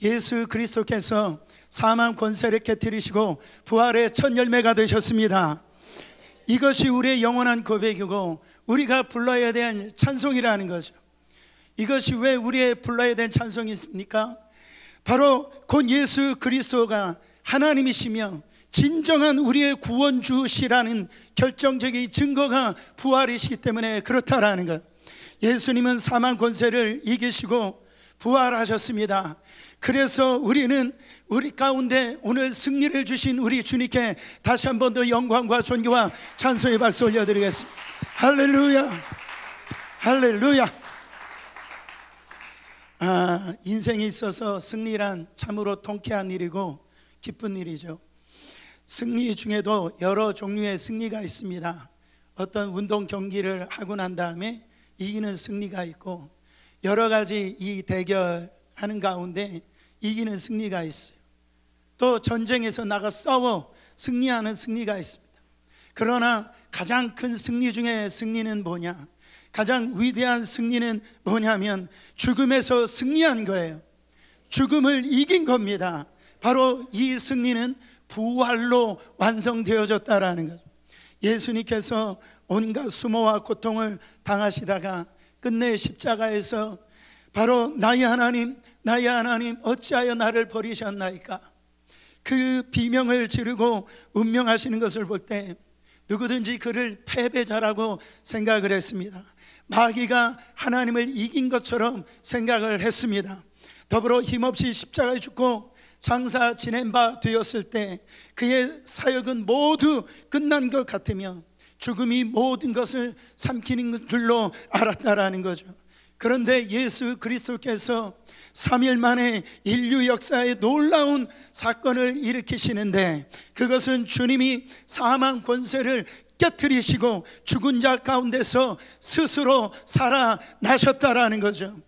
예수 그리스도께서 사망 권세를 깨뜨리시고 부활의 첫 열매가 되셨습니다. 이것이 우리의 영원한 고백이고 우리가 불러야 될 찬송이라는 거죠. 이것이 왜 우리의 불러야 될 찬송이 있습니까? 바로 곧 예수 그리스도가 하나님이시며 진정한 우리의 구원주시라는 결정적인 증거가 부활이시기 때문에 그렇다라는 것. 예수님은 사망 권세를 이기시고 부활하셨습니다. 그래서 우리는 우리 가운데 오늘 승리를 주신 우리 주님께 다시 한 번 더 영광과 존귀와 찬송의 박수 올려드리겠습니다. 할렐루야, 할렐루야. 인생에 있어서 승리란 참으로 통쾌한 일이고 기쁜 일이죠. 승리 중에도 여러 종류의 승리가 있습니다. 어떤 운동 경기를 하고 난 다음에 이기는 승리가 있고, 여러 가지 이 대결하는 가운데 이기는 승리가 있어요. 또 전쟁에서 나가 싸워 승리하는 승리가 있습니다. 그러나 가장 큰 승리 중에 승리는 뭐냐? 가장 위대한 승리는 뭐냐면 죽음에서 승리한 거예요. 죽음을 이긴 겁니다. 바로 이 승리는 부활로 완성되어졌다라는 거죠. 예수님께서 온갖 수모와 고통을 당하시다가 끝내 십자가에서 바로 나의 하나님, 나의 하나님 어찌하여 나를 버리셨나이까, 그 비명을 지르고 운명하시는 것을 볼 때 누구든지 그를 패배자라고 생각을 했습니다. 마귀가 하나님을 이긴 것처럼 생각을 했습니다. 더불어 힘없이 십자가에 죽고 장사 지낸 바 되었을 때 그의 사역은 모두 끝난 것 같으며 죽음이 모든 것을 삼키는 줄로 알았다라는 거죠. 그런데 예수 그리스도께서 3일 만에 인류 역사에 놀라운 사건을 일으키시는데, 그것은 주님이 사망 권세를 깨뜨리시고 죽은 자 가운데서 스스로 살아나셨다라는 거죠.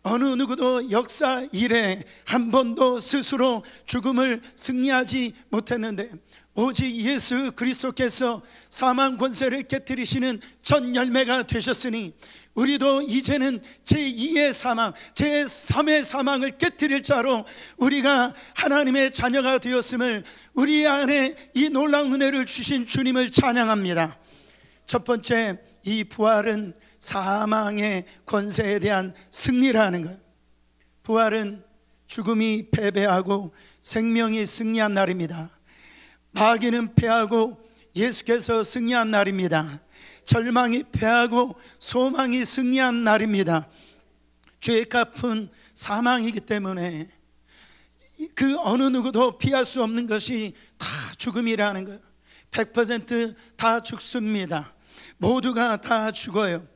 어느 누구도 역사 이래 한 번도 스스로 죽음을 승리하지 못했는데 오직 예수 그리스도께서 사망 권세를 깨뜨리시는 첫 열매가 되셨으니 우리도 이제는 제2의 사망, 제3의 사망을 깨뜨릴 자로 우리가 하나님의 자녀가 되었음을, 우리 안에 이 놀라운 은혜를 주신 주님을 찬양합니다. 첫 번째, 이 부활은 사망의 권세에 대한 승리라는 것. 부활은 죽음이 패배하고 생명이 승리한 날입니다. 마귀는 패하고 예수께서 승리한 날입니다. 절망이 패하고 소망이 승리한 날입니다. 죄의 값은 사망이기 때문에 그 어느 누구도 피할 수 없는 것이 다 죽음이라는 거예요. 100% 다 죽습니다. 모두가 다 죽어요.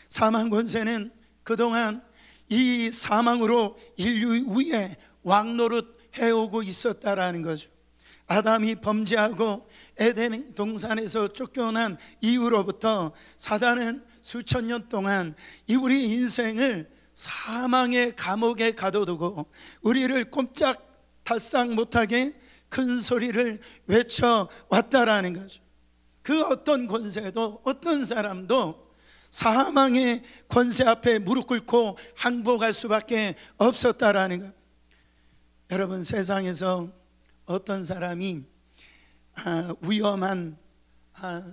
사망 권세는 그동안 이 사망으로 인류 위에 왕노릇 해오고 있었다라는 거죠. 아담이 범죄하고 에덴 동산에서 쫓겨난 이후로부터 사단은 수천 년 동안 이 우리 인생을 사망의 감옥에 가둬두고 우리를 꼼짝달싹 못하게 큰 소리를 외쳐왔다라는 거죠. 그 어떤 권세도, 어떤 사람도 사망의 권세 앞에 무릎 꿇고 항복할 수밖에 없었다라는 것. 여러분, 세상에서 어떤 사람이 위험한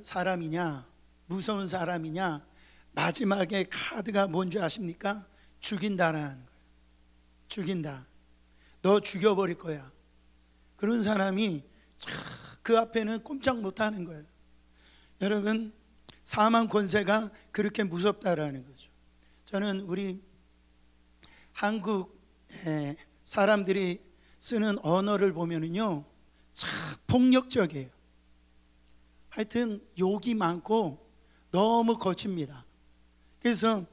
사람이냐, 무서운 사람이냐, 마지막에 카드가 뭔지 아십니까? 죽인다라는 거예요. 죽인다. 너 죽여버릴 거야. 그런 사람이 그 앞에는 꼼짝 못하는 거예요. 여러분, 사망 권세가 그렇게 무섭다라는 거죠. 저는 우리 한국 사람들이 쓰는 언어를 보면은요, 참 폭력적이에요. 하여튼 욕이 많고 너무 거칩니다. 그래서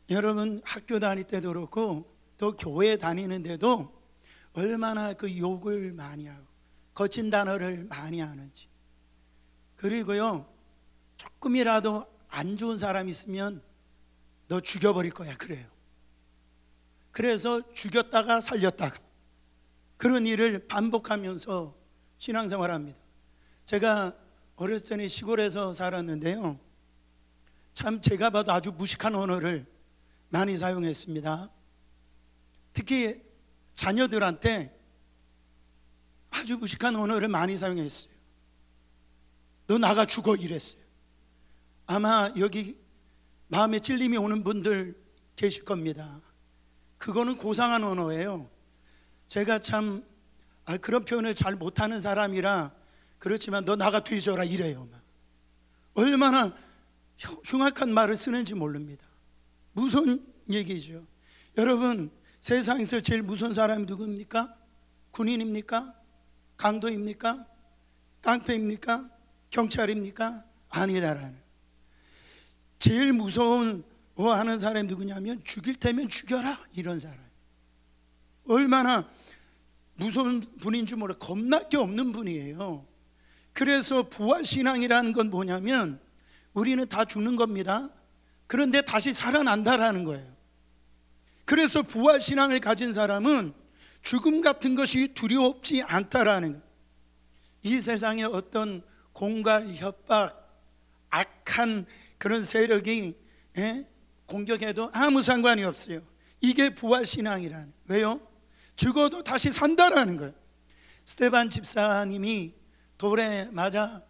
여러분 학교 다닐 때도 그렇고 또 교회 다니는데도 얼마나 그 욕을 많이 하고 거친 단어를 많이 하는지. 그리고요, 조금이라도 안 좋은 사람 있으면 너 죽여버릴 거야 그래요. 그래서 죽였다가 살렸다가 그런 일을 반복하면서 신앙생활합니다. 제가 어렸을 때는 시골에서 살았는데요, 참 제가 봐도 아주 무식한 언어를 많이 사용했습니다. 특히 자녀들한테 아주 무식한 언어를 많이 사용했어요. 너 나가 죽어 이랬어요. 아마 여기 마음에 찔림이 오는 분들 계실 겁니다. 그거는 고상한 언어예요. 제가 참 그런 표현을 잘 못하는 사람이라 그렇지만 너 나가 뒤져라 이래요. 얼마나 흉악한 말을 쓰는지 모릅니다. 무서운 얘기죠. 여러분, 세상에서 제일 무서운 사람이 누굽니까? 군인입니까? 강도입니까? 깡패입니까? 경찰입니까? 아니다라는. 제일 무서워하는 사람이 누구냐면 죽일 테면 죽여라 이런 사람. 얼마나 무서운 분인지 몰라. 겁날 게 없는 분이에요. 그래서 부활신앙이라는 건 뭐냐면 우리는 다 죽는 겁니다. 그런데 다시 살아난다라는 거예요. 그래서 부활신앙을 가진 사람은 죽음 같은 것이 두려웠지 않다라는 거예요. 이 세상에 어떤 공갈, 협박, 악한 그런 세력이 공격해도 아무 상관이 없어요. 이게 부활신앙이라는. 왜요? 죽어도 다시 산다라는 거예요. 스데반 집사님이 돌에 맞아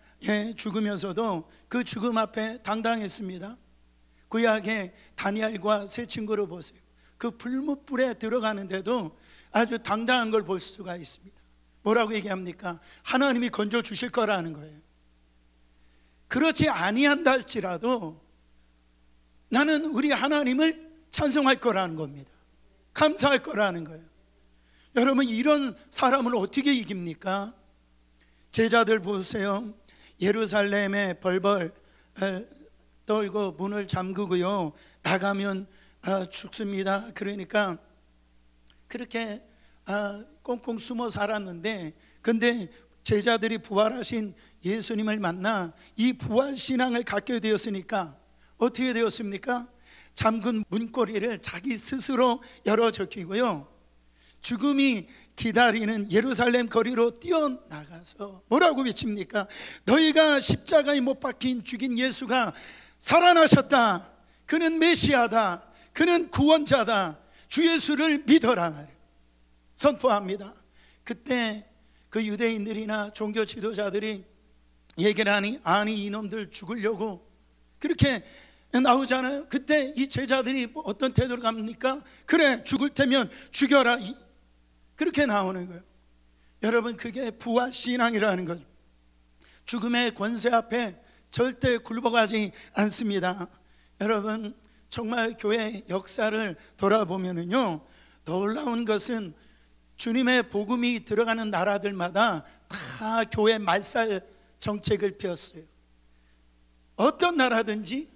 죽으면서도 그 죽음 앞에 당당했습니다. 구약의 다니엘과 세 친구를 보세요. 그 불못불에 들어가는데도 아주 당당한 걸 볼 수가 있습니다. 뭐라고 얘기합니까? 하나님이 건져 주실 거라는 거예요. 그렇지 아니한다 할지라도 나는 우리 하나님을 찬송할 거라는 겁니다. 감사할 거라는 거예요. 여러분, 이런 사람을 어떻게 이깁니까? 제자들 보세요. 예루살렘에 벌벌 떨고 문을 잠그고요, 나가면 죽습니다. 그러니까 그렇게 꽁꽁 숨어 살았는데, 근데 제자들이 부활하신 예수님을 만나 이 부활신앙을 갖게 되었으니까 어떻게 되었습니까? 잠근 문고리를 자기 스스로 열어 적히고요, 죽음이 기다리는 예루살렘 거리로 뛰어나가서 뭐라고 외칩니까? 너희가 십자가에 못 박힌 죽인 예수가 살아나셨다. 그는 메시아다. 그는 구원자다. 주 예수를 믿어라 선포합니다. 그때 그 유대인들이나 종교 지도자들이 얘기를 하니, 아니 이놈들 죽으려고 그렇게 나오잖아요. 그때 이 제자들이 어떤 태도로 갑니까? 그래, 죽을 테면 죽여라, 그렇게 나오는 거예요. 여러분, 그게 부활신앙이라는 거죠. 죽음의 권세 앞에 절대 굴복하지 않습니다. 여러분, 정말 교회 역사를 돌아보면은요, 놀라운 것은 주님의 복음이 들어가는 나라들마다 다 교회 말살 정책을 펴었어요. 어떤 나라든지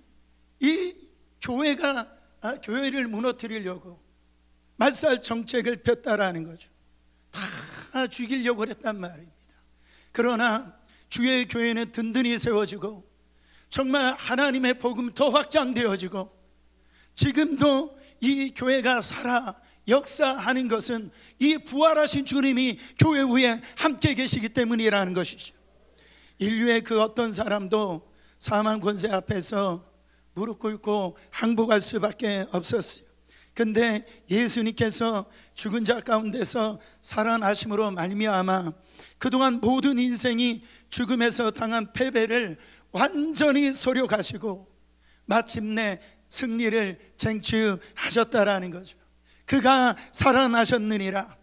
이 교회를 무너뜨리려고 말살 정책을 폈다라는 거죠. 다 죽이려고 했단 말입니다. 그러나 주의 교회는 든든히 세워지고 정말 하나님의 복음 더 확장되어지고, 지금도 이 교회가 살아 역사하는 것은 이 부활하신 주님이 교회 위에 함께 계시기 때문이라는 것이죠. 인류의 그 어떤 사람도 사망 권세 앞에서 무릎 꿇고 항복할 수밖에 없었어요. 근데 예수님께서 죽은 자 가운데서 살아나심으로 말미암아 그동안 모든 인생이 죽음에서 당한 패배를 완전히 소려가시고 마침내 승리를 쟁취하셨다라는 거죠. 그가 살아나셨느니라.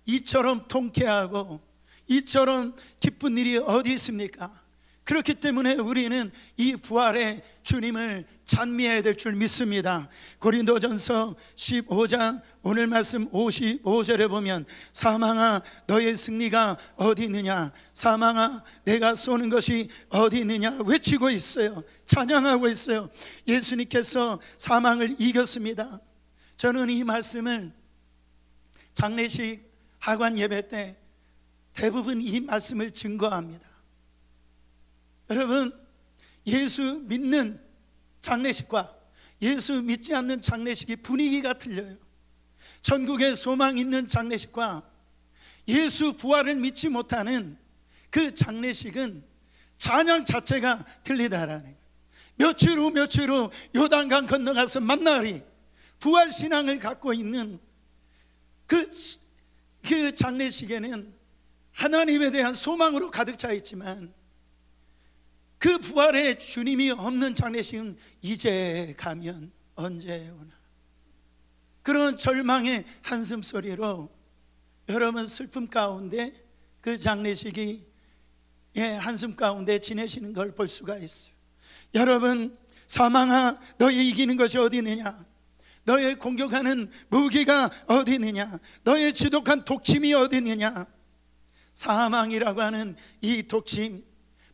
이처럼 통쾌하고 이처럼 기쁜 일이 어디 있습니까? 그렇기 때문에 우리는 이 부활의 주님을 찬미해야 될 줄 믿습니다. 고린도전서 15장 오늘 말씀 55절에 보면, 사망아 너의 승리가 어디 있느냐, 사망아 내가 쏘는 것이 어디 있느냐 외치고 있어요. 찬양하고 있어요. 예수님께서 사망을 이겼습니다. 저는 이 말씀을 장례식 하관 예배 때 대부분 이 말씀을 증거합니다. 여러분, 예수 믿는 장례식과 예수 믿지 않는 장례식이 분위기가 틀려요. 전국에 소망 있는 장례식과 예수 부활을 믿지 못하는 그 장례식은 찬양 자체가 틀리다라는 거예요. 며칠 후 요단강 건너가서 만나리 부활신앙을 갖고 있는 그 장례식에는 하나님에 대한 소망으로 가득 차 있지만 그 부활의 주님이 없는 장례식은 이제 가면 언제 오나, 그런 절망의 한숨소리로 여러분 슬픔 가운데 그 장례식이 한숨 가운데 지내시는 걸 볼 수가 있어요. 여러분, 사망아 너희 이기는 것이 어디 있느냐, 너의 공격하는 무기가 어디 있느냐, 너의 지독한 독침이 어디 있느냐. 사망이라고 하는 이 독침,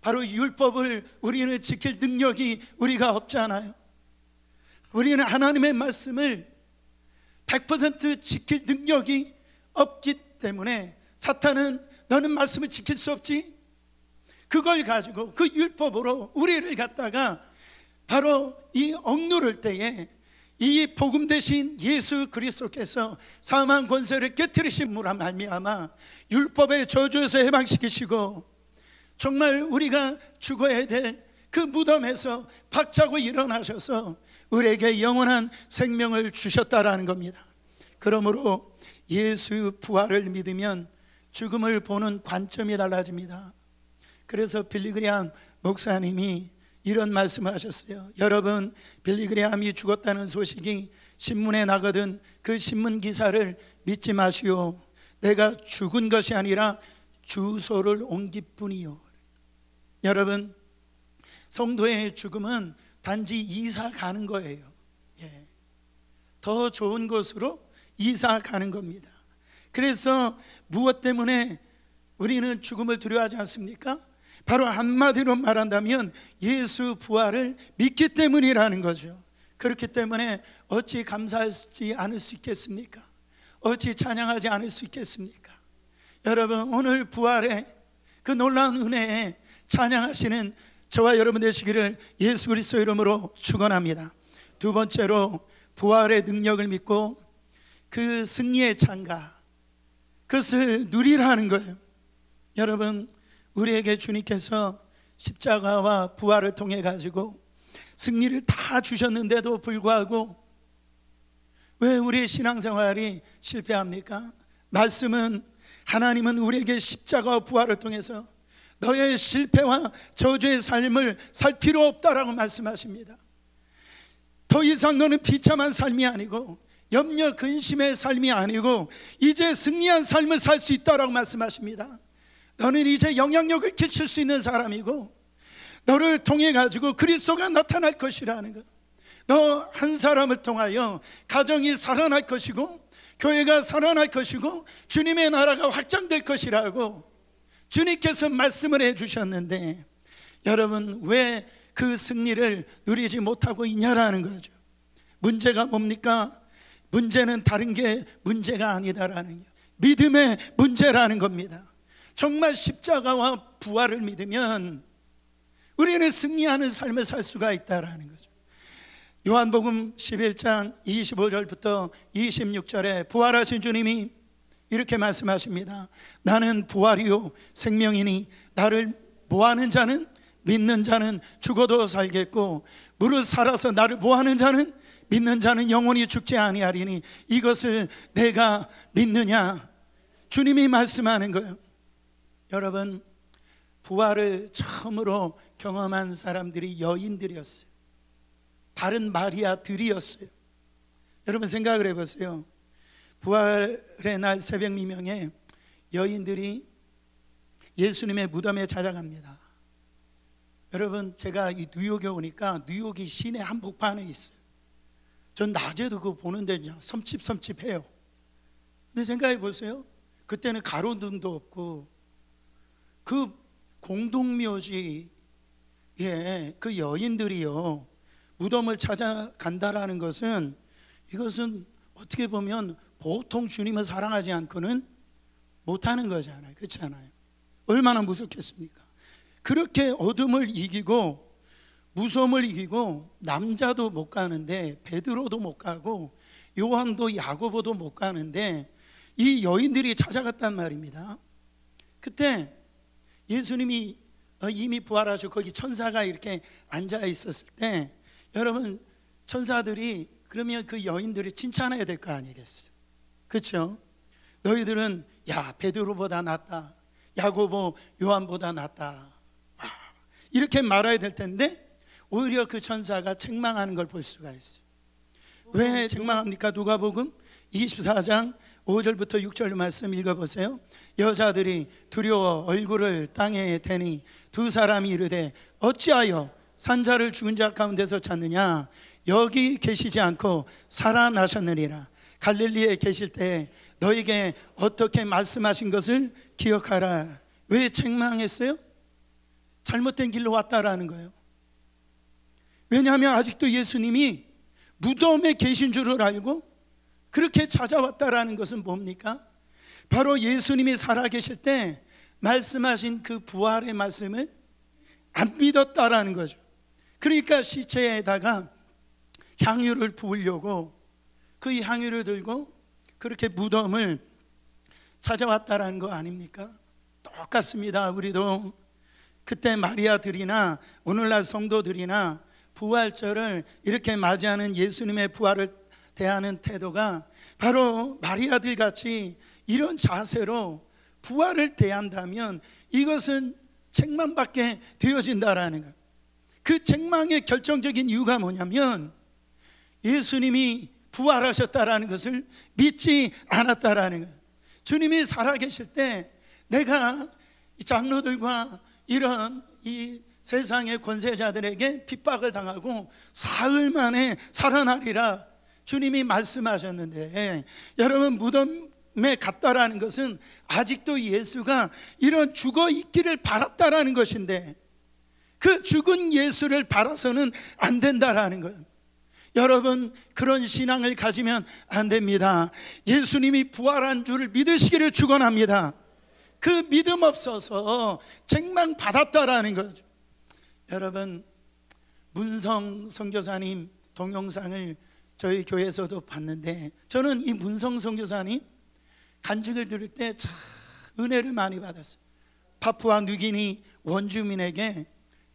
바로 율법을 우리는 지킬 능력이 우리가 없잖아요. 우리는 하나님의 말씀을 100% 지킬 능력이 없기 때문에 사탄은 너는 말씀을 지킬 수 없지, 그걸 가지고 그 율법으로 우리를 갖다가 바로 이 억누를 때에 이 복음 대신 예수 그리스도께서 사망 권세를 깨뜨리심으로 말미암아 율법의 저주에서 해방시키시고 정말 우리가 죽어야 될 그 무덤에서 박차고 일어나셔서 우리에게 영원한 생명을 주셨다라는 겁니다. 그러므로 예수 부활을 믿으면 죽음을 보는 관점이 달라집니다. 그래서 빌리그레암 목사님이 이런 말씀을 하셨어요. 여러분, 빌리그레암이 죽었다는 소식이 신문에 나거든 그 신문 기사를 믿지 마시오. 내가 죽은 것이 아니라 주소를 옮길 뿐이요. 여러분, 성도의 죽음은 단지 이사 가는 거예요. 더 좋은 곳으로 이사 가는 겁니다. 그래서 무엇 때문에 우리는 죽음을 두려워하지 않습니까? 바로 한마디로 말한다면 예수 부활을 믿기 때문이라는 거죠. 그렇기 때문에 어찌 감사하지 않을 수 있겠습니까? 어찌 찬양하지 않을 수 있겠습니까? 여러분, 오늘 부활의 그 놀라운 은혜에 찬양하시는 저와 여러분 되시기를 예수 그리스도 이름으로 축원합니다. 두 번째로 부활의 능력을 믿고 그 승리의 장가, 그것을 누리라는 거예요. 여러분, 우리에게 주님께서 십자가와 부활을 통해 가지고 승리를 다 주셨는데도 불구하고 왜 우리의 신앙생활이 실패합니까? 말씀은, 하나님은 우리에게 십자가와 부활을 통해서 너의 실패와 저주의 삶을 살 필요 없다라고 말씀하십니다. 더 이상 너는 비참한 삶이 아니고 염려 근심의 삶이 아니고 이제 승리한 삶을 살 수 있다라고 말씀하십니다. 너는 이제 영향력을 끼칠 수 있는 사람이고 너를 통해 가지고 그리스도가 나타날 것이라는 것, 너 한 사람을 통하여 가정이 살아날 것이고 교회가 살아날 것이고 주님의 나라가 확장될 것이라고 주님께서 말씀을 해주셨는데 여러분, 왜 그 승리를 누리지 못하고 있냐라는 거죠. 문제가 뭡니까? 문제는 다른 게 문제가 아니다라는 게 믿음의 문제라는 겁니다. 정말 십자가와 부활을 믿으면 우리는 승리하는 삶을 살 수가 있다라는 거죠. 요한복음 11장 25절부터 26절에 부활하신 주님이 이렇게 말씀하십니다. 나는 부활이요 생명이니 나를 모하는 자는, 믿는 자는 죽어도 살겠고 무릇 살아서 나를 모하는 자는, 믿는 자는 영원히 죽지 아니하리니 이것을 내가 믿느냐. 주님이 말씀하는 거예요. 여러분, 부활을 처음으로 경험한 사람들이 여인들이었어요. 다른 마리아들이었어요. 여러분 생각을 해보세요. 부활의 날 새벽 미명에 여인들이 예수님의 무덤에 찾아갑니다. 여러분, 제가 이 뉴욕에 오니까 뉴욕이 시내 한복판에 있어요. 전 낮에도 그거 보는데 그냥 섬찟섬찟해요. 근데 생각해 보세요. 그때는 가로등도 없고 그 공동묘지에 그 여인들이요 무덤을 찾아간다라는 것은, 이것은 어떻게 보면 보통 주님을 사랑하지 않고는 못하는 거잖아요. 그렇지 않아요? 얼마나 무섭겠습니까? 그렇게 어둠을 이기고 무서움을 이기고 남자도 못 가는데, 베드로도 못 가고 요한도 야고보도 못 가는데 이 여인들이 찾아갔단 말입니다. 그때 예수님이 이미 부활하시고 거기 천사가 이렇게 앉아 있었을 때, 여러분 천사들이 그러면 그 여인들을 칭찬해야 될 거 아니겠어요? 그렇죠? 너희들은 야, 베드로보다 낫다, 야고보, 요한보다 낫다, 이렇게 말해야 될 텐데 오히려 그 천사가 책망하는 걸 볼 수가 있어요. 왜 책망합니까? 누가복음 24장 5절부터 6절 말씀 읽어보세요. 여자들이 두려워 얼굴을 땅에 대니 두 사람이 이르되 어찌하여 산자를 죽은 자 가운데서 찾느냐? 여기 계시지 않고 살아나셨느니라. 갈릴리에 계실 때 너에게 어떻게 말씀하신 것을 기억하라. 왜 책망했어요? 잘못된 길로 왔다라는 거예요. 왜냐하면 아직도 예수님이 무덤에 계신 줄을 알고 그렇게 찾아왔다라는 것은 뭡니까? 바로 예수님이 살아계실 때 말씀하신 그 부활의 말씀을 안 믿었다라는 거죠. 그러니까 시체에다가 향유를 부으려고 그 향유를 들고 그렇게 무덤을 찾아왔다라는 거 아닙니까? 똑같습니다. 우리도 그때 마리아들이나 오늘날 성도들이나 부활절을 이렇게 맞이하는 예수님의 부활을 대하는 태도가 바로 마리아들 같이 이런 자세로 부활을 대한다면 이것은 책망받게 되어진다라는 거예요. 그 책망의 결정적인 이유가 뭐냐면 예수님이 부활하셨다라는 것을 믿지 않았다라는 거예요. 주님이 살아계실 때 내가 이 장로들과 이런 이 세상의 권세자들에게 핍박을 당하고 사흘 만에 살아나리라 주님이 말씀하셨는데, 여러분 무덤에 갔다라는 것은 아직도 예수가 이런 죽어 있기를 바랐다라는 것인데 그 죽은 예수를 바라서는 안 된다라는 거예요. 여러분 그런 신앙을 가지면 안 됩니다. 예수님이 부활한 줄을 믿으시기를 축원합니다. 그 믿음 없어서 책망받았다라는 거죠. 여러분 문성 선교사님 동영상을 저희 교회에서도 봤는데 저는 이 문성 선교사님 간증을 들을 때 참 은혜를 많이 받았어요. 파푸아 뉴기니 원주민에게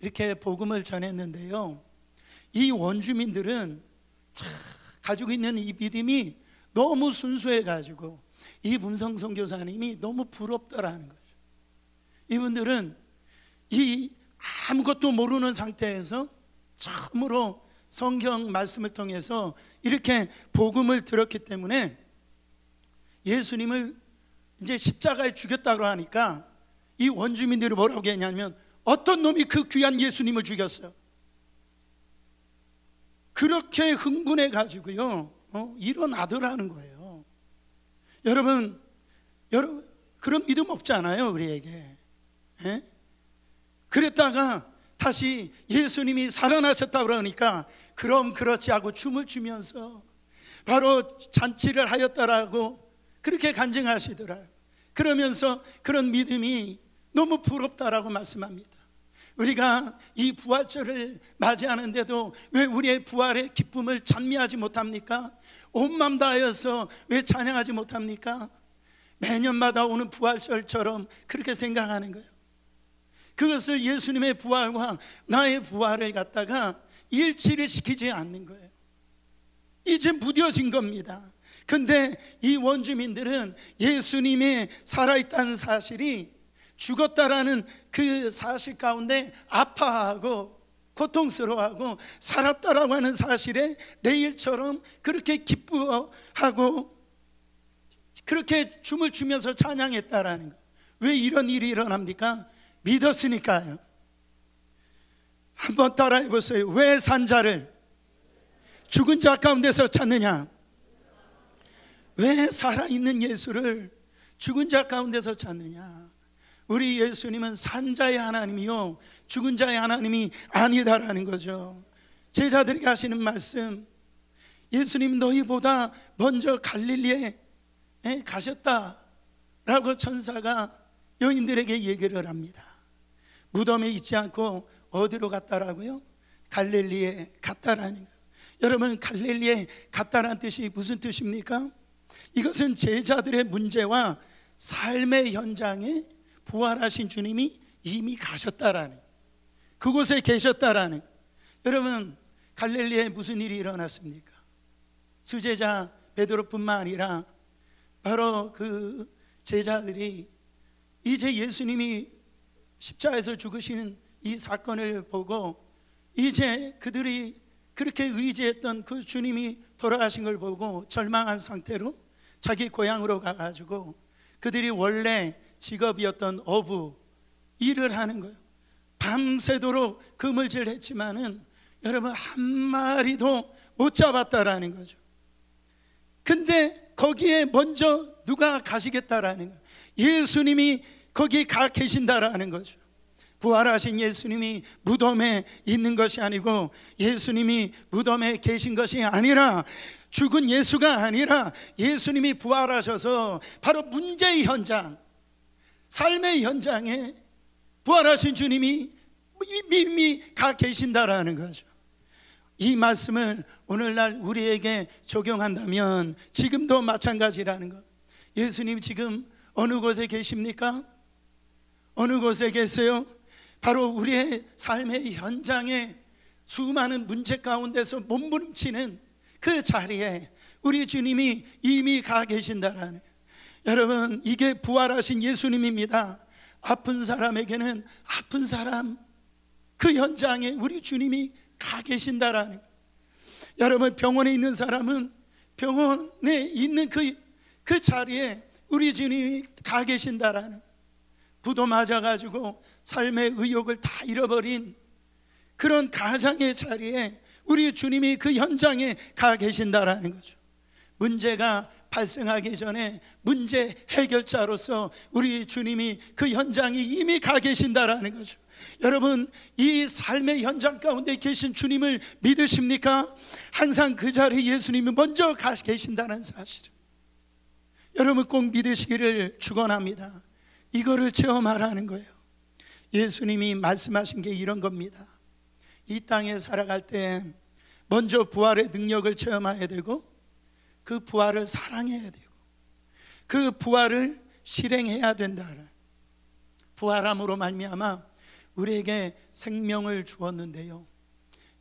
이렇게 복음을 전했는데요, 이 원주민들은 참 가지고 있는 이 믿음이 너무 순수해가지고 이 문성 선교사님이 너무 부럽더라는 거죠. 이분들은 이 아무것도 모르는 상태에서 처음으로 성경 말씀을 통해서 이렇게 복음을 들었기 때문에 예수님을 이제 십자가에 죽였다고 하니까 이 원주민들이 뭐라고 했냐면 어떤 놈이 그 귀한 예수님을 죽였어요. 그렇게 흥분해 가지고요 일어나더라는 거예요. 여러분 그런 믿음 없지 않아요 우리에게? 예? 그랬다가 다시 예수님이 살아나셨다고 그러니까 그럼 그렇지 하고 춤을 추면서 바로 잔치를 하였다라고 그렇게 간증하시더라고요. 그러면서 그런 믿음이 너무 부럽다라고 말씀합니다. 우리가 이 부활절을 맞이하는데도 왜 우리의 부활의 기쁨을 찬미하지 못합니까? 온 맘 다하여서 왜 찬양하지 못합니까? 매년마다 오는 부활절처럼 그렇게 생각하는 거예요. 그것을 예수님의 부활과 나의 부활을 갖다가 일치를 시키지 않는 거예요. 이제 무뎌진 겁니다. 근데 이 원주민들은 예수님이 살아있다는 사실이 죽었다라는 그 사실 가운데 아파하고 고통스러워하고 살았다라고 하는 사실에 내일처럼 그렇게 기뻐하고 그렇게 춤을 추면서 찬양했다라는 거예요. 왜 이런 일이 일어납니까? 믿었으니까요. 한번 따라해 보세요. 왜 산자를 죽은 자 가운데서 찾느냐? 왜 살아있는 예수를 죽은 자 가운데서 찾느냐? 우리 예수님은 산자의 하나님이요 죽은 자의 하나님이 아니다라는 거죠. 제자들에게 하시는 말씀, 예수님 너희보다 먼저 갈릴리에 가셨다라고 천사가 여인들에게 얘기를 합니다. 무덤에 있지 않고 어디로 갔다라고요? 갈릴리에 갔다라는 거예요. 여러분 갈릴리에 갔다라는 뜻이 무슨 뜻입니까? 이것은 제자들의 문제와 삶의 현장에 부활하신 주님이 이미 가셨다라는, 그곳에 계셨다라는. 여러분 갈릴리에 무슨 일이 일어났습니까? 수제자 베드로뿐만 아니라 바로 그 제자들이 이제 예수님이 십자가에서 죽으시는 이 사건을 보고 이제 그들이 그렇게 의지했던 그 주님이 돌아가신 걸 보고 절망한 상태로 자기 고향으로 가가지고 그들이 원래 직업이었던 어부 일을 하는 거예요. 밤새도록 그물질했지만은 여러분 한 마리도 못 잡았다라는 거죠. 근데 거기에 먼저 누가 가시겠다라는 거예요. 예수님이 거기 가 계신다라는 거죠. 부활하신 예수님이 무덤에 있는 것이 아니고 예수님이 무덤에 계신 것이 아니라 죽은 예수가 아니라 예수님이 부활하셔서 바로 문제의 현장, 삶의 현장에 부활하신 주님이 이미 가 계신다라는 거죠. 이 말씀을 오늘날 우리에게 적용한다면 지금도 마찬가지라는 것. 예수님 지금 어느 곳에 계십니까? 어느 곳에 계세요? 바로 우리의 삶의 현장에 수많은 문제 가운데서 몸부림치는 그 자리에 우리 주님이 이미 가 계신다라는, 여러분 이게 부활하신 예수님입니다. 아픈 사람에게는 아픈 사람 그 현장에 우리 주님이 가 계신다라는, 여러분 병원에 있는 사람은 병원에 있는 그 자리에 우리 주님이 가 계신다라는, 부도 맞아가지고 삶의 의욕을 다 잃어버린 그런 가장의 자리에 우리 주님이 그 현장에 가 계신다라는 거죠. 문제가 발생하기 전에 문제 해결자로서 우리 주님이 그 현장에 이미 가 계신다라는 거죠. 여러분 이 삶의 현장 가운데 계신 주님을 믿으십니까? 항상 그 자리에 예수님이 먼저 가 계신다는 사실을 여러분 꼭 믿으시기를 축원합니다. 이거를 체험하라는 거예요. 예수님이 말씀하신 게 이런 겁니다. 이 땅에 살아갈 때 먼저 부활의 능력을 체험해야 되고 그 부활을 사랑해야 되고 그 부활을 실행해야 된다. 부활함으로 말미암아 우리에게 생명을 주었는데요,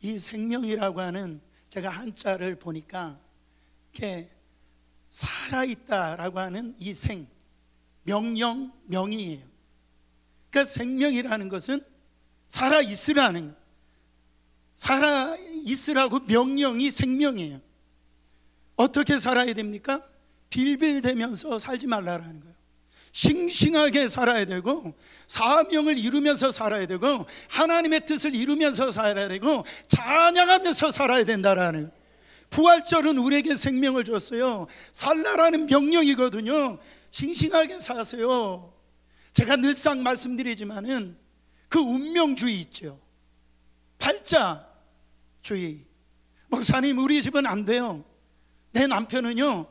이 생명이라고 하는, 제가 한자를 보니까 이렇게 살아있다라고 하는 이 생, 명령, 명이에요. 그러니까 생명이라는 것은 살아있으라는 거예요. 살아있으라고 명령이 생명이에요. 어떻게 살아야 됩니까? 빌빌대면서 살지 말라라는 거예요. 싱싱하게 살아야 되고 사명을 이루면서 살아야 되고 하나님의 뜻을 이루면서 살아야 되고 찬양하면서 살아야 된다라는 거예요. 부활절은 우리에게 생명을 줬어요. 살라라는 명령이거든요. 싱싱하게 사세요. 제가 늘상 말씀드리지만은 그 운명주의 있죠. 팔자주의. 목사님 우리 집은 안 돼요. 내 남편은요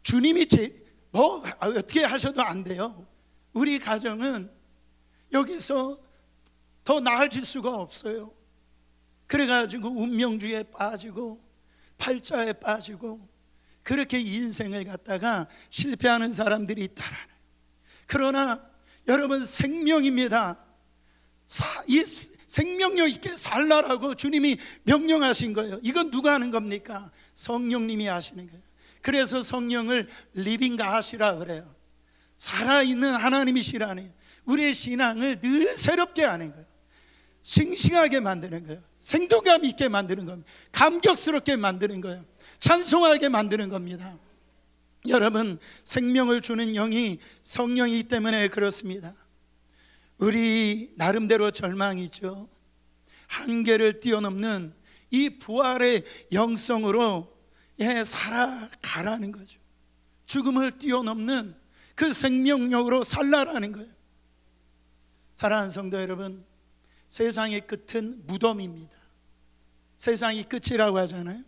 주님이 어떻게 하셔도 안 돼요. 우리 가정은 여기서 더 나아질 수가 없어요. 그래가지고 운명주의에 빠지고 팔자에 빠지고 그렇게 인생을 갖다가 실패하는 사람들이 있다라는. 그러나 여러분 생명입니다. 이 생명력 있게 살라라고 주님이 명령하신 거예요. 이건 누가 하는 겁니까? 성령님이 하시는 거예요. 그래서 성령을 리빙가 하시라 그래요. 살아있는 하나님이시라는, 우리의 신앙을 늘 새롭게 하는 거예요. 싱싱하게 만드는 거예요. 생동감 있게 만드는 겁니다. 감격스럽게 만드는 거예요. 찬송하게 만드는 겁니다. 여러분 생명을 주는 영이 성령이기 때문에 그렇습니다. 우리 나름대로 절망이죠. 한계를 뛰어넘는 이 부활의 영성으로 살아가라는 거죠. 죽음을 뛰어넘는 그 생명력으로 살라라는 거예요. 사랑하는 성도 여러분, 세상의 끝은 무덤입니다. 세상이 끝이라고 하잖아요.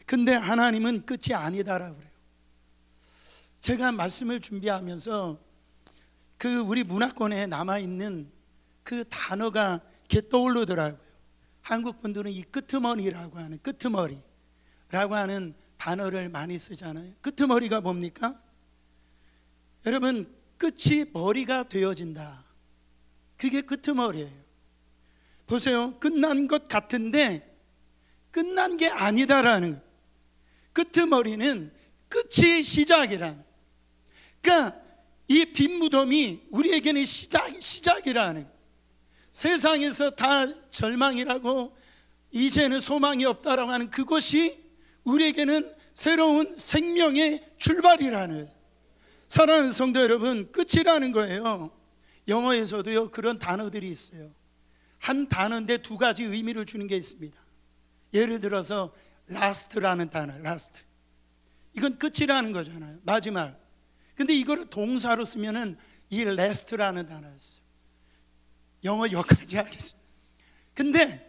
근데 하나님은 끝이 아니다라고 그래요. 제가 말씀을 준비하면서 그 우리 문화권에 남아있는 그 단어가 이렇게 떠오르더라고요. 한국 분들은 이 끄트머리라고 하는, 끄트머리라고 하는 단어를 많이 쓰잖아요. 끄트머리가 뭡니까? 여러분 끝이 머리가 되어진다. 그게 끄트머리예요. 보세요. 끝난 것 같은데 끝난 게 아니다라는 거예요. 끄트머리는 끝이 시작이란. 그러니까 이 빈 무덤이 우리에게는 시작이라는 거예요. 세상에서 다 절망이라고 이제는 소망이 없다라고 하는 그것이 우리에게는 새로운 생명의 출발이라는 거예요. 사랑하는 성도 여러분, 끝이라는 거예요. 영어에서도요 그런 단어들이 있어요. 한 단어인데 두 가지 의미를 주는 게 있습니다. 예를 들어서 last라는 단어, last. 이건 끝이라는 거잖아요, 마지막. 근데 이거를 동사로 쓰면은 이 last라는 단어였어요. 영어 여기까지 하겠습니다. 근데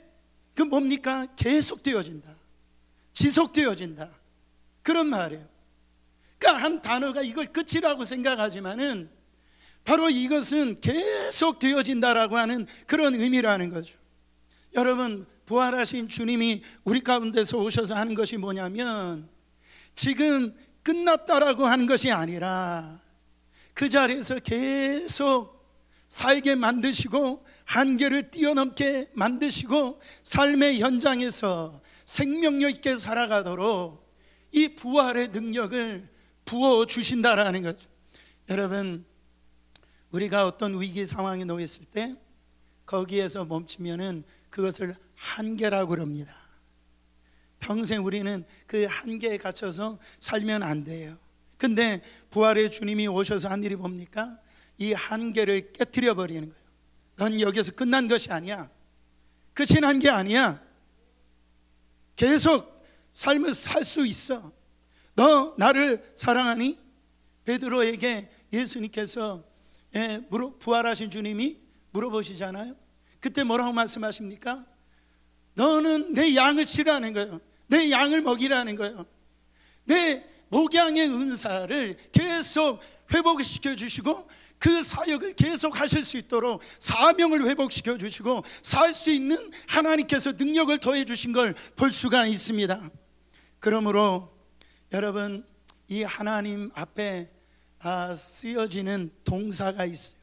그 뭡니까? 계속되어진다, 지속되어진다, 그런 말이에요. 그러니까 한 단어가 이걸 끝이라고 생각하지만은 바로 이것은 계속되어진다라고 하는 그런 의미라는 거죠. 여러분, 부활하신 주님이 우리 가운데서 오셔서 하는 것이 뭐냐면 지금 끝났다라고 하는 것이 아니라 그 자리에서 계속 살게 만드시고 한계를 뛰어넘게 만드시고 삶의 현장에서 생명력 있게 살아가도록 이 부활의 능력을 부어주신다라는 거죠. 여러분, 우리가 어떤 위기 상황에 놓였을 때 거기에서 멈추면은 그것을 한계라고 그럽니다. 평생 우리는 그 한계에 갇혀서 살면 안 돼요. 근데 부활의 주님이 오셔서 한 일이 뭡니까? 이 한계를 깨트려 버리는 거예요. 넌 여기서 끝난 것이 아니야. 끝이 난 게 아니야. 계속 삶을 살 수 있어. 너 나를 사랑하니? 베드로에게 예수님께서 부활하신 주님이 물어보시잖아요. 그때 뭐라고 말씀하십니까? 너는 내 양을 치라는 거예요. 내 양을 먹이라는 거예요. 내 목양의 은사를 계속 회복시켜 주시고 그 사역을 계속 하실 수 있도록 사명을 회복시켜 주시고 살 수 있는 하나님께서 능력을 더해 주신 걸 볼 수가 있습니다. 그러므로 여러분, 이 하나님 앞에 쓰여지는 동사가 있어요.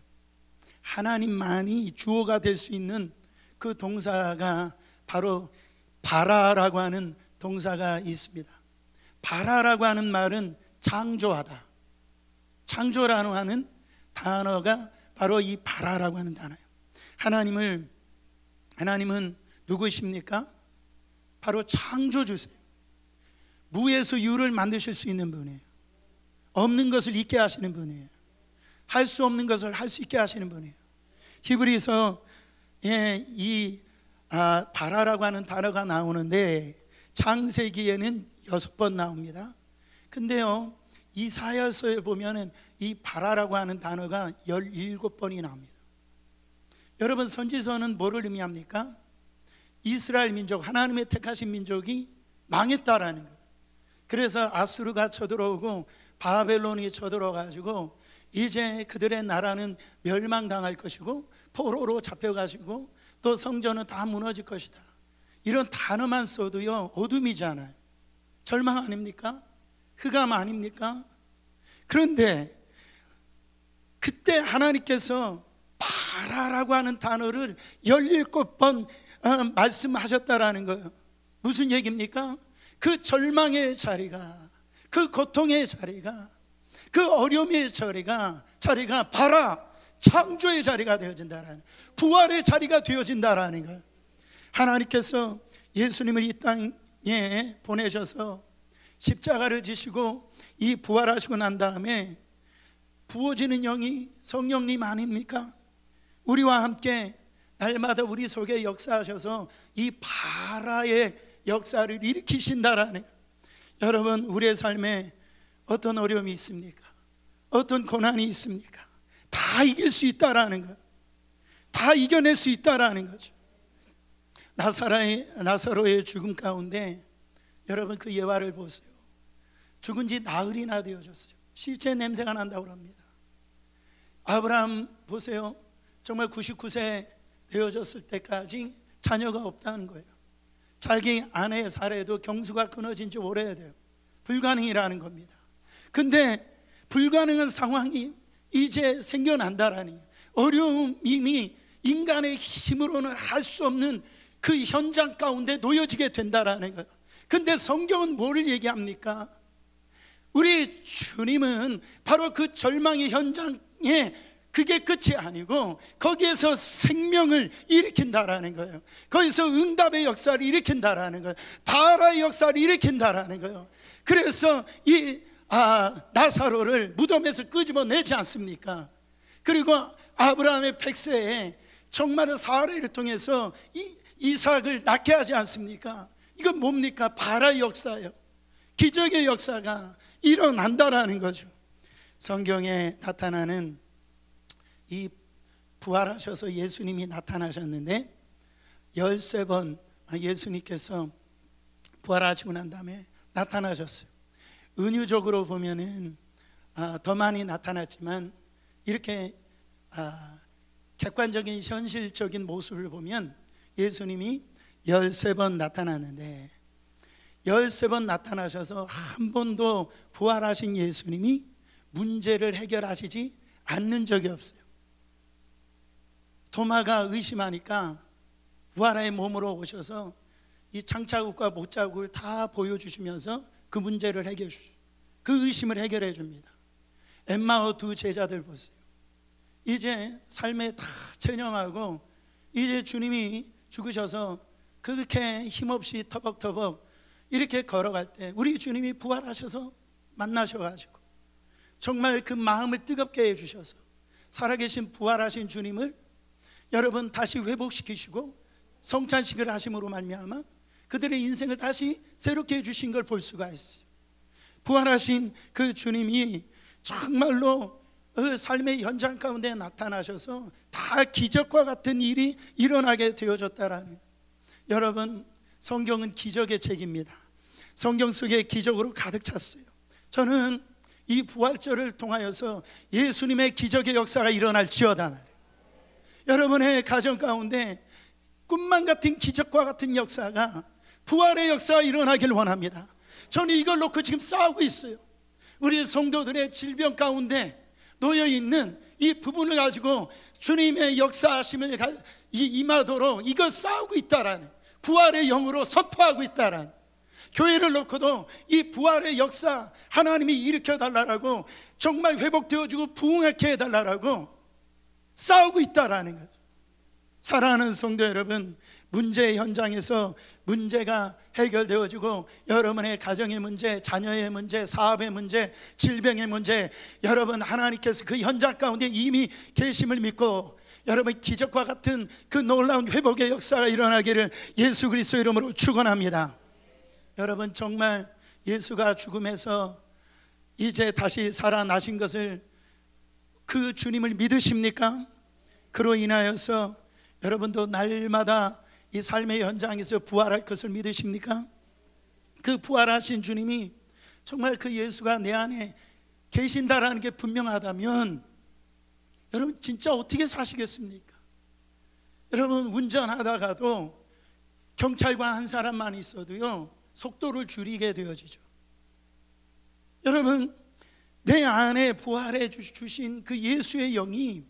하나님만이 주어가 될 수 있는 그 동사가 바로 바라라고 하는 동사가 있습니다. 바라라고 하는 말은 창조하다. 창조라고 하는 단어가 바로 이 바라라고 하는 단어예요. 하나님은 누구십니까? 바로 창조주세요. 무에서 유를 만드실 수 있는 분이에요. 없는 것을 있게 하시는 분이에요. 할 수 없는 것을 할 수 있게 하시는 분이에요. 히브리서 이 바라라고 하는 단어가 나오는데 창세기에는 6번 나옵니다. 근데요, 이사야서에 보면은 이 바라라고 하는 단어가 17번이 나옵니다. 여러분, 선지서는 뭐를 의미합니까? 이스라엘 민족, 하나님의 택하신 민족이 망했다라는 거예요. 그래서 아수르가 쳐들어오고 바벨론이 쳐들어가지고 이제 그들의 나라는 멸망당할 것이고 포로로 잡혀가시고 또 성전은 다 무너질 것이다. 이런 단어만 써도요 어둠이잖아요. 절망 아닙니까? 흑암 아닙니까? 그런데 그때 하나님께서 바라라고 하는 단어를 17번 말씀하셨다라는 거예요. 무슨 얘기입니까? 그 절망의 자리가, 그 고통의 자리가, 그 어려움의 자리가 바라, 창조의 자리가 되어진다라는, 부활의 자리가 되어진다라는 거예요. 하나님께서 예수님을 이 땅에 보내셔서 십자가를 지시고 이 부활하시고 난 다음에 부어지는 영이 성령님 아닙니까? 우리와 함께 날마다 우리 속에 역사하셔서 이 바라의 역사를 일으키신다라는. 여러분, 우리의 삶에 어떤 어려움이 있습니까? 어떤 고난이 있습니까? 다 이길 수 있다라는 것, 다 이겨낼 수 있다라는 거죠. 나사로의 죽음 가운데 여러분 그 예화를 보세요. 죽은 지 나흘이나 되어졌어요. 시체 냄새가 난다고 합니다. 아브라함 보세요. 정말 99세 되어졌을 때까지 자녀가 없다는 거예요. 자기 아내 사례도 경수가 끊어진 지 오래돼요. 불가능이라는 겁니다. 근데 불가능한 상황이 이제 생겨난다라니, 어려움이 인간의 힘으로는 할 수 없는 그 현장 가운데 놓여지게 된다라는 거예요. 근데 성경은 뭐를 얘기합니까? 우리 주님은 바로 그 절망의 현장 그게 끝이 아니고 거기에서 생명을 일으킨다라는 거예요. 거기서 응답의 역사를 일으킨다라는 거예요. 바라의 역사를 일으킨다라는 거예요. 그래서 이 나사로를 무덤에서 끄집어내지 않습니까? 그리고 아브라함의 백세에 정말로 사례를 통해서 이삭을 낳게 하지 않습니까? 이건 뭡니까? 바라의 역사예요. 기적의 역사가 일어난다라는 거죠. 성경에 나타나는 이 부활하셔서 예수님이 나타나셨는데 13번 예수님께서 부활하시고 난 다음에 나타나셨어요. 은유적으로 보면은 더 많이 나타났지만 이렇게 객관적인 현실적인 모습을 보면 예수님이 13번 나타났는데 13번 나타나셔서 한 번도 부활하신 예수님이 문제를 해결하시지 않는 적이 없어요. 도마가 의심하니까 부활의 몸으로 오셔서 이 장자국과 못자국을 다 보여주시면서 그 문제를 해결해 주시죠. 그 의심을 해결해 줍니다. 엠마오 두 제자들 보세요. 이제 삶에 다 체념하고 이제 주님이 죽으셔서 그렇게 힘없이 터벅터벅 이렇게 걸어갈 때 우리 주님이 부활하셔서 만나셔가지고 정말 그 마음을 뜨겁게 해주셔서 살아계신 부활하신 주님을 여러분 다시 회복시키시고 성찬식을 하심으로 말미암아 그들의 인생을 다시 새롭게 해주신 걸 볼 수가 있어요. 부활하신 그 주님이 정말로 삶의 현장 가운데 나타나셔서 다 기적과 같은 일이 일어나게 되어졌다라는, 여러분 성경은 기적의 책입니다. 성경 속에 기적으로 가득 찼어요. 저는 이 부활절을 통하여서 예수님의 기적의 역사가 일어날지어다 말이에요. 여러분의 가정 가운데 꿈만 같은 기적과 같은 역사가, 부활의 역사가 일어나길 원합니다. 저는 이걸 놓고 지금 싸우고 있어요. 우리 성도들의 질병 가운데 놓여있는 이 부분을 가지고 주님의 역사하심을 임하도록 이걸 싸우고 있다라는, 부활의 영으로 선포하고 있다라는, 교회를 놓고도 이 부활의 역사 하나님이 일으켜달라고, 정말 회복되어주고 부흥하게 해달라고 싸우고 있다라는 거죠. 사랑하는 성도 여러분, 문제의 현장에서 문제가 해결되어지고 여러분의 가정의 문제, 자녀의 문제, 사업의 문제, 질병의 문제, 여러분 하나님께서 그 현장 가운데 이미 계심을 믿고 여러분 기적과 같은 그 놀라운 회복의 역사가 일어나기를 예수 그리스도 이름으로 축원합니다. 여러분 정말 예수가 죽음에서 이제 다시 살아나신 것을, 그 주님을 믿으십니까? 그로 인하여서 여러분도 날마다 이 삶의 현장에서 부활할 것을 믿으십니까? 그 부활하신 주님이 정말 그 예수가 내 안에 계신다라는 게 분명하다면 여러분 진짜 어떻게 사시겠습니까? 여러분 운전하다가도 경찰관 한 사람만 있어도요 속도를 줄이게 되어지죠. 여러분 내 안에 부활해 주신 그 예수의 영이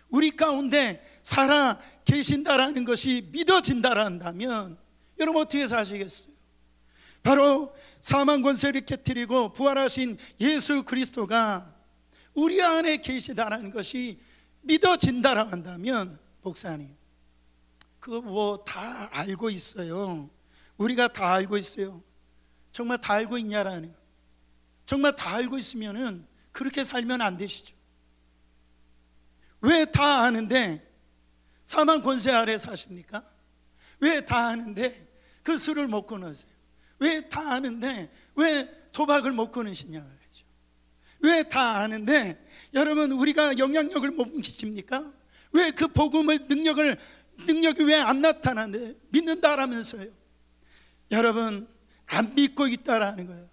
우리 가운데 살아 계신다라는 것이 믿어진다란다면 여러분 어떻게 사시겠어요? 바로 사망 권세를 깨뜨리고 부활하신 예수 그리스도가 우리 안에 계시다라는 것이 믿어진다라고 한다면, 목사님 그거 뭐 다 알고 있어요. 우리가 다 알고 있어요. 정말 다 알고 있냐라는, 정말 다 알고 있으면은 그렇게 살면 안 되시죠. 왜 다 아는데 사망 권세 아래 사십니까? 왜 다 아는데 그 술을 못 끊으세요? 왜 다 아는데 왜 도박을 못 끊으시냐 말이죠. 왜 다 아는데 여러분 우리가 영향력을 못 미칩니까? 왜 그 복음을 능력이 왜 안 나타나는데 믿는다라면서요. 여러분 안 믿고 있다라는 거예요.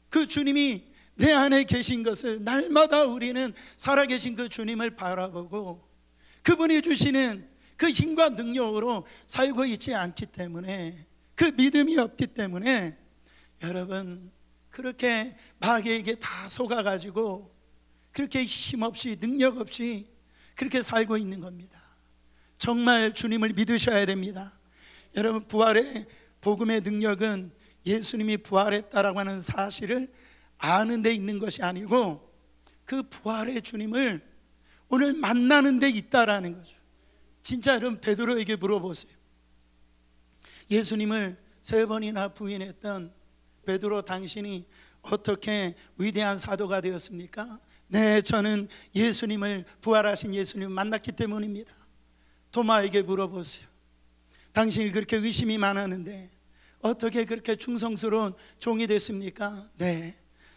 그 주님이 내 안에 계신 것을 날마다 우리는 살아계신 그 주님을 바라보고 그분이 주시는 그 힘과 능력으로 살고 있지 않기 때문에, 그 믿음이 없기 때문에 여러분 그렇게 마귀에게 다 속아가지고 그렇게 힘없이 능력 없이 그렇게 살고 있는 겁니다. 정말 주님을 믿으셔야 됩니다. 여러분 부활의 복음의 능력은 예수님이 부활했다라고 하는 사실을 아는 데 있는 것이 아니고 그 부활의 주님을 오늘 만나는 데 있다라는 거죠. 진짜 여러분, 베드로에게 물어보세요. 예수님을 3번이나 부인했던 베드로, 당신이 어떻게 위대한 사도가 되었습니까? 네, 저는 예수님을, 부활하신 예수님을 만났기 때문입니다. 도마에게 물어보세요. 당신이 그렇게 의심이 많았는데 어떻게 그렇게 충성스러운 종이 됐습니까? 네,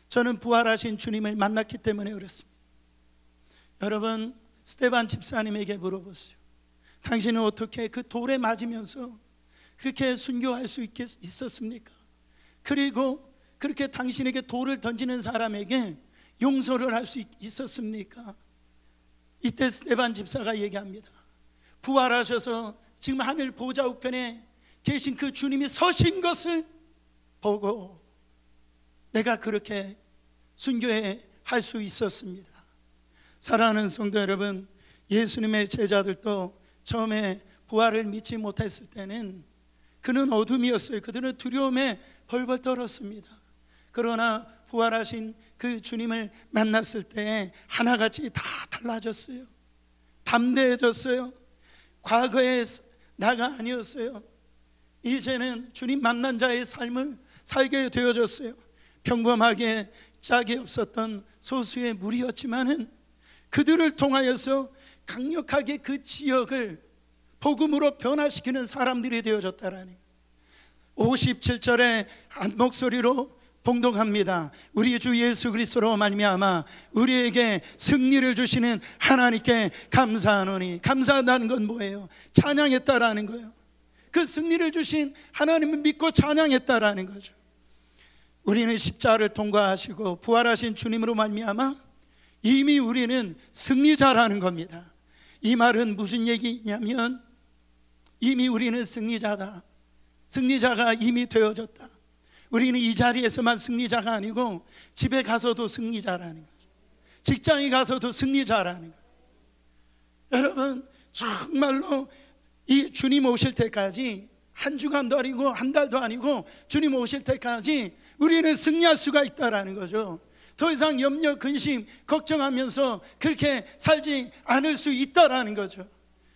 저는 부활하신 주님을 만났기 때문에 그렇습니다. 여러분, 스데반 집사님에게 물어보세요. 당신은 어떻게 그 돌에 맞으면서 그렇게 순교할 수 있었습니까? 그리고 그렇게 당신에게 돌을 던지는 사람에게 용서를 할 수 있었습니까? 이때 스데반 집사가 얘기합니다. 부활하셔서 지금 하늘 보좌 우편에 계신 그 주님이 서신 것을 보고 내가 그렇게 순교해 할 수 있었습니다. 사랑하는 성도 여러분, 예수님의 제자들도 처음에 부활을 믿지 못했을 때는 그는 어둠이었어요. 그들은 두려움에 벌벌 떨었습니다. 그러나 부활하신 그 주님을 만났을 때 하나같이 다 달라졌어요. 담대해졌어요. 과거의 나가 아니었어요. 이제는 주님 만난 자의 삶을 살게 되어졌어요. 평범하게 짝이 없었던 소수의 무리였지만은 그들을 통하여서 강력하게 그 지역을 복음으로 변화시키는 사람들이 되어졌다라니. 57절에 한 목소리로 봉독합니다. 우리 주 예수 그리스도로 말미암아 우리에게 승리를 주시는 하나님께 감사하노니. 감사하다는 건 뭐예요? 찬양했다라는 거예요. 그 승리를 주신 하나님을 믿고 찬양했다라는 거죠. 우리는 십자가를 통과하시고 부활하신 주님으로 말미암아 이미 우리는 승리자라는 겁니다. 이 말은 무슨 얘기냐면 이미 우리는 승리자다. 승리자가 이미 되어졌다. 우리는 이 자리에서만 승리자가 아니고 집에 가서도 승리자라는 거죠. 직장에 가서도 승리자라는 거죠. 여러분, 정말로 이 주님 오실 때까지 한 주간도 아니고 한 달도 아니고 주님 오실 때까지 우리는 승리할 수가 있다라는 거죠. 더 이상 염려, 근심, 걱정하면서 그렇게 살지 않을 수 있다라는 거죠.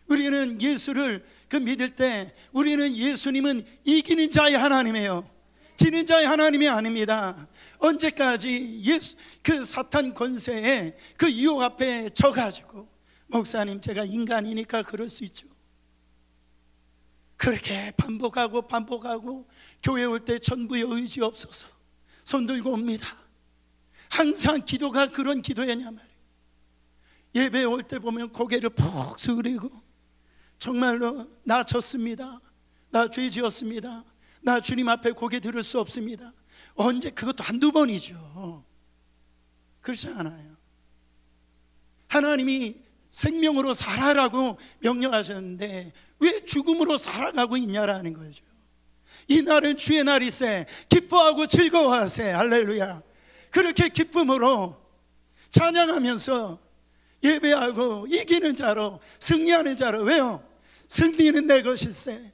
우리는 예수를 믿을 때 우리는 예수님은 이기는 자의 하나님이에요. 지는 자의 하나님이 아닙니다. 언제까지 그 사탄 권세에 그 유혹 앞에 져가지고 목사님, 제가 인간이니까 그럴 수 있죠. 그렇게 반복하고 교회 올 때 전부의 의지 없어서 손 들고 옵니다. 항상 기도가 그런 기도였냐 말이에요. 예배 올 때 보면 고개를 푹 숙이고 정말로 나 졌습니다. 나 죄 지었습니다. 나 주님 앞에 고개 들을 수 없습니다. 언제? 그것도 한두 번이죠. 그렇지 않아요. 하나님이 생명으로 살아라고 명령하셨는데 왜 죽음으로 살아가고 있냐라는 거죠. 이 날은 주의 날이세 기뻐하고 즐거워하세. 할렐루야. 그렇게 기쁨으로 찬양하면서 예배하고 이기는 자로, 승리하는 자로. 왜요? 승리는 내 것일세.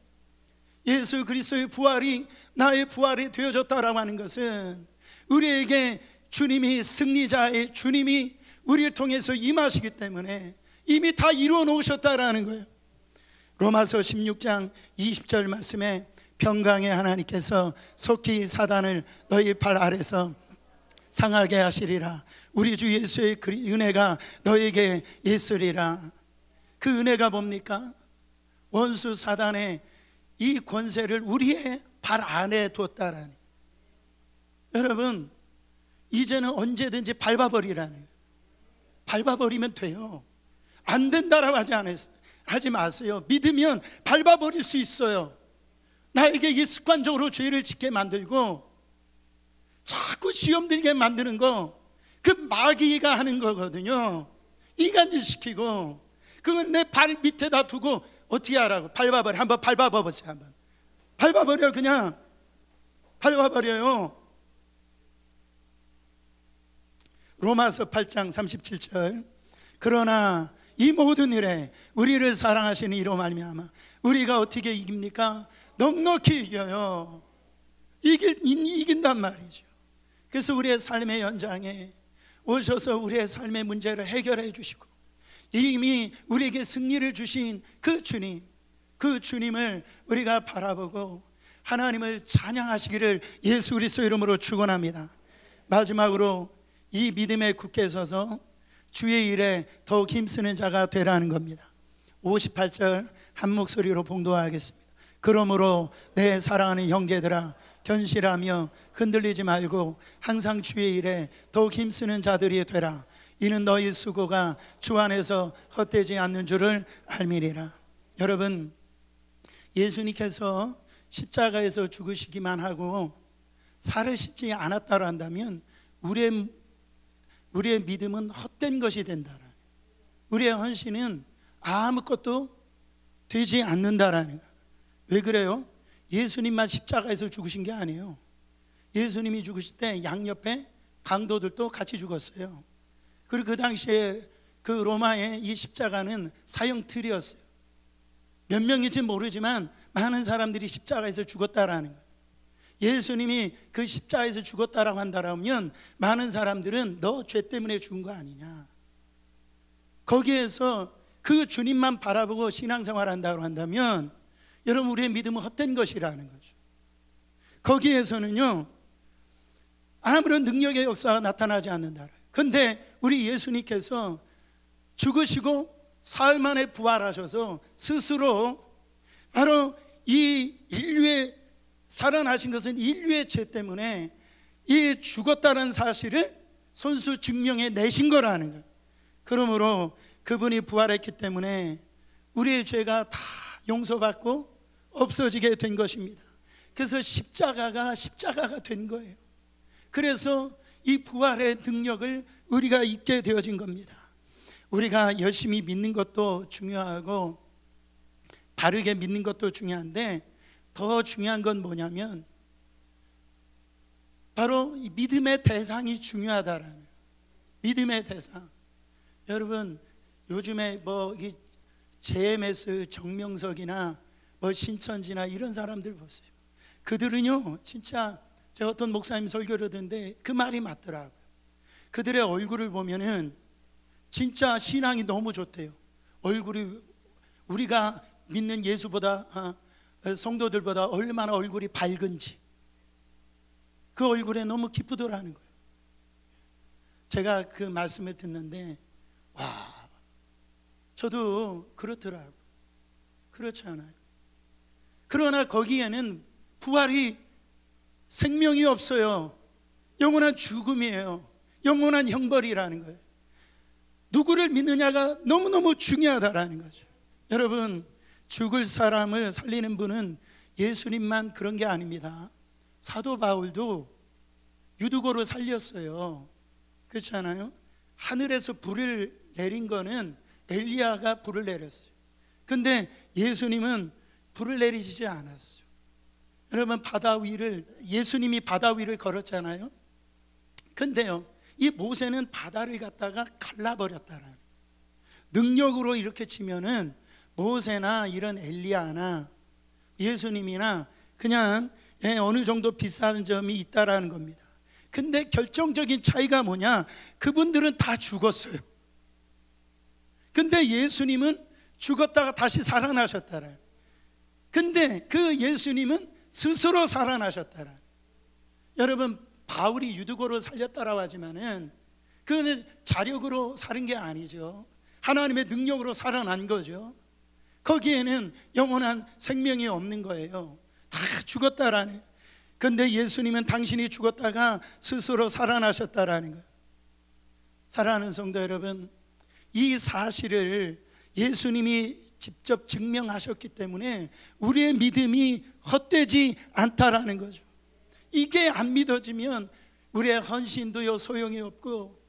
예수 그리스도의 부활이 나의 부활이 되어졌다라고 하는 것은 우리에게 주님이 승리자의 주님이 우리를 통해서 임하시기 때문에 이미 다 이루어 놓으셨다라는 거예요. 로마서 16장 20절 말씀에 평강의 하나님께서 속히 사단을 너희 발 아래서 상하게 하시리라. 우리 주 예수의 은혜가 너에게 있으리라. 그 은혜가 뭡니까? 원수 사단의 이 권세를 우리의 발 안에 뒀다라니. 여러분, 이제는 언제든지 밟아버리라는 거예요. 밟아버리면 돼요. 안 된다라고 하지 마세요. 믿으면 밟아버릴 수 있어요. 나에게 이 습관적으로 죄를 짓게 만들고 자꾸 시험 들게 만드는 거, 그 마귀가 하는 거거든요. 이간질시키고 그건 내 발 밑에다 두고 어떻게 하라고? 밟아버려. 한번 밟아보세요. 한번 밟아버려. 그냥 밟아버려요. 로마서 8장 37절 그러나 이 모든 일에 우리를 사랑하시는 이로 말미암아 우리가 어떻게 이깁니까? 넉넉히 이겨요. 이긴단 말이죠. 그래서 우리의 삶의 현장에 오셔서 우리의 삶의 문제를 해결해 주시고 이미 우리에게 승리를 주신 그 주님, 그 주님을 우리가 바라보고 하나님을 찬양하시기를 예수 그리스도 이름으로 축원합니다. 마지막으로 이 믿음에 굳게 서서 주의 일에 더욱 힘쓰는 자가 되라는 겁니다. 58절 한 목소리로 봉독하겠습니다. 그러므로 내 사랑하는 형제들아, 견실하며 흔들리지 말고 항상 주의 일에 더욱 힘쓰는 자들이 되라. 이는 너희 수고가 주 안에서 헛되지 않는 줄을 알미리라. 여러분, 예수님께서 십자가에서 죽으시기만 하고 살으시지 않았다고 한다면 우리의 믿음은 헛된 것이 된다. 우리의 헌신은 아무것도 되지 않는다라는 거예요. 왜 그래요? 예수님만 십자가에서 죽으신 게 아니에요. 예수님이 죽으실 때 양옆에 강도들도 같이 죽었어요. 그리고 그 당시에 그 로마의 이 십자가는 사형틀이었어요. 몇 명인지 모르지만 많은 사람들이 십자가에서 죽었다라는 거예요. 예수님이 그 십자가에서 죽었다라고 한다면 많은 사람들은 너 죄 때문에 죽은 거 아니냐, 거기에서 그 주님만 바라보고 신앙생활 한다고 한다면 여러분, 우리의 믿음은 헛된 것이라는 거죠. 거기에서는요 아무런 능력의 역사가 나타나지 않는다. 그런데 우리 예수님께서 죽으시고 사흘 만에 부활하셔서 스스로 바로 이 인류의 살아나신 것은 인류의 죄 때문에 이 죽었다는 사실을 손수 증명해 내신 거라는 거예요. 그러므로 그분이 부활했기 때문에 우리의 죄가 다 용서받고 없어지게 된 것입니다. 그래서 십자가가 된 거예요. 그래서 이 부활의 능력을 우리가 입게 되어진 겁니다. 우리가 열심히 믿는 것도 중요하고 바르게 믿는 것도 중요한데 더 중요한 건 뭐냐면 바로 이 믿음의 대상이 중요하다라는 거예요. 믿음의 대상. 여러분, 요즘에 뭐 JMS 정명석이나 뭐 신천지나 이런 사람들 보세요. 그들은요 진짜 제가 어떤 목사님 설교를 듣는데 그 말이 맞더라고요. 그들의 얼굴을 보면은 진짜 신앙이 너무 좋대요. 얼굴이 우리가 믿는 예수보다 성도들보다 얼마나 얼굴이 밝은지 그 얼굴에 너무 기쁘더라는 거예요. 제가 그 말씀을 듣는데 와, 저도 그렇더라고요. 그렇지 않아요? 그러나 거기에는 부활이 생명이 없어요. 영원한 죽음이에요. 영원한 형벌이라는 거예요. 누구를 믿느냐가 너무너무 중요하다라는 거죠. 여러분, 죽을 사람을 살리는 분은 예수님만 그런 게 아닙니다. 사도 바울도 유두고를 살렸어요. 그렇지 않아요? 하늘에서 불을 내린 거는 엘리야가 불을 내렸어요. 근데 예수님은 불을 내리시지 않았어요. 여러분, 예수님이 바다 위를 걸었잖아요. 근데요, 이 모세는 바다를 갖다가 갈라버렸다라는, 능력으로 이렇게 치면은 모세나 이런 엘리야나 예수님이나 그냥 어느 정도 비슷한 점이 있다라는 겁니다. 근데 결정적인 차이가 뭐냐? 그분들은 다 죽었어요. 근데 예수님은 죽었다가 다시 살아나셨다라. 근데 그 예수님은 스스로 살아나셨다라. 여러분, 바울이 유두고를 살렸다라고 하지만은 그는 자력으로 살은 게 아니죠. 하나님의 능력으로 살아난 거죠. 거기에는 영원한 생명이 없는 거예요. 다 죽었다라네. 근데 예수님은 당신이 죽었다가 스스로 살아나셨다라는 거예요. 사랑하는 성도 여러분, 이 사실을 예수님이 직접 증명하셨기 때문에 우리의 믿음이 헛되지 않다라는 거죠. 이게 안 믿어지면 우리의 헌신도요 소용이 없고,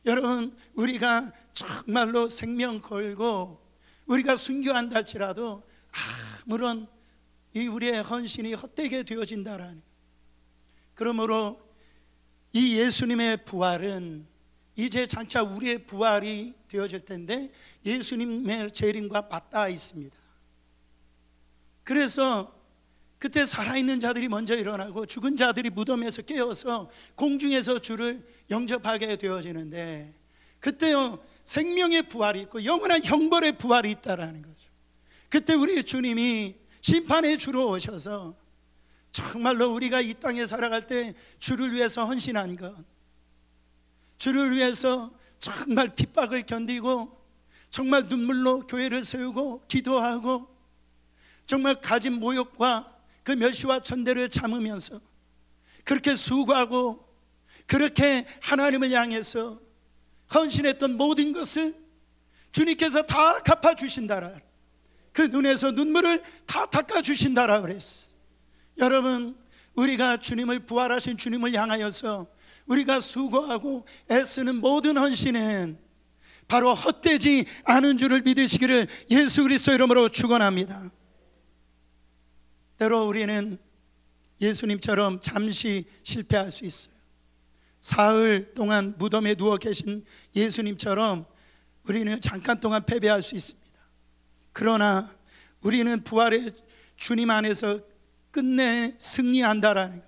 여러분, 우리가 정말로 생명 걸고 우리가 순교한다 할지라도 아무런 우리의 헌신이 헛되게 되어진다라는. 그러므로 이 예수님의 부활은 이제 장차 우리의 부활이 되어질 텐데 예수님의 재림과 맞닿아 있습니다. 그래서 그때 살아있는 자들이 먼저 일어나고 죽은 자들이 무덤에서 깨어서 공중에서 주를 영접하게 되어지는데, 그때요 생명의 부활이 있고 영원한 형벌의 부활이 있다라는 거죠. 그때 우리 주님이 심판의 주로 오셔서 정말로 우리가 이 땅에 살아갈 때 주를 위해서 헌신한 것, 주를 위해서 정말 핍박을 견디고 정말 눈물로 교회를 세우고 기도하고 정말 가진 모욕과 그 멸시와 천대를 참으면서 그렇게 수고하고 그렇게 하나님을 향해서 헌신했던 모든 것을 주님께서 다 갚아주신다라, 그 눈에서 눈물을 다 닦아주신다라 그랬어. 여러분, 우리가 주님을, 부활하신 주님을 향하여서 우리가 수고하고 애쓰는 모든 헌신은 바로 헛되지 않은 줄을 믿으시기를 예수 그리스도 이름으로 축원합니다. 때로 우리는 예수님처럼 잠시 실패할 수 있어요. 사흘 동안 무덤에 누워 계신 예수님처럼 우리는 잠깐 동안 패배할 수 있습니다. 그러나 우리는 부활의 주님 안에서 끝내 승리한다라는 것.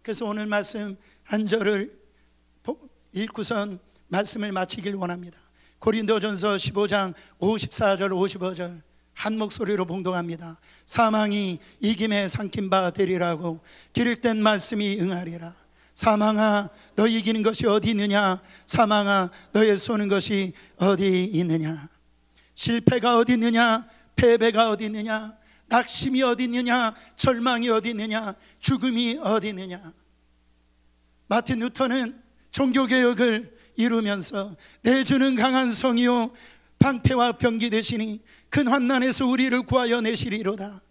그래서 오늘 말씀 한 절을 읽고선 말씀을 마치길 원합니다. 고린도전서 15장 54절 55절 한 목소리로 봉독합니다. 사망이 이김에 삼킨 바 되리라고 기록된 말씀이 응하리라. 사망아, 너 이기는 것이 어디 있느냐? 사망아, 너의 쏘는 것이 어디 있느냐? 실패가 어디 있느냐? 패배가 어디 있느냐? 낙심이 어디 있느냐? 절망이 어디 있느냐? 죽음이 어디 있느냐? 마틴 루터는 종교개혁을 이루면서 내 주는 강한 성이요 방패와 병기 되시니 큰 환난에서 우리를 구하여 내시리로다.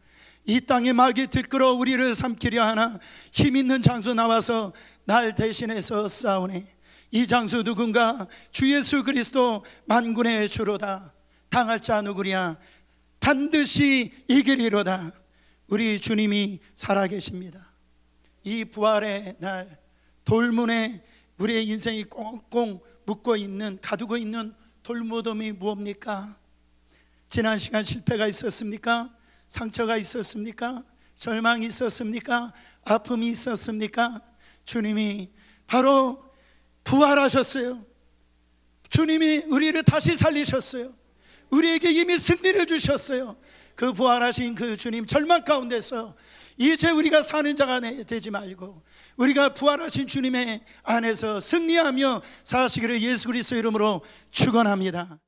이 땅에 마귀 들끓어 우리를 삼키려 하나 힘 있는 장수 나와서 날 대신해서 싸우네. 이 장수 누군가? 주 예수 그리스도 만군의 주로다. 당할 자 누구랴? 반드시 이기리로다. 우리 주님이 살아계십니다. 이 부활의 날 돌문에 우리의 인생이 꽁꽁 묶어 있는, 가두고 있는 돌무덤이 무엇입니까? 지난 시간 실패가 있었습니까? 상처가 있었습니까? 절망이 있었습니까? 아픔이 있었습니까? 주님이 바로 부활하셨어요. 주님이 우리를 다시 살리셨어요. 우리에게 이미 승리를 주셨어요. 그 부활하신 그 주님, 절망 가운데서 이제 우리가 사는 자가 되지 말고 우리가 부활하신 주님의 안에서 승리하며 사시기를 예수 그리스도 이름으로 축원합니다.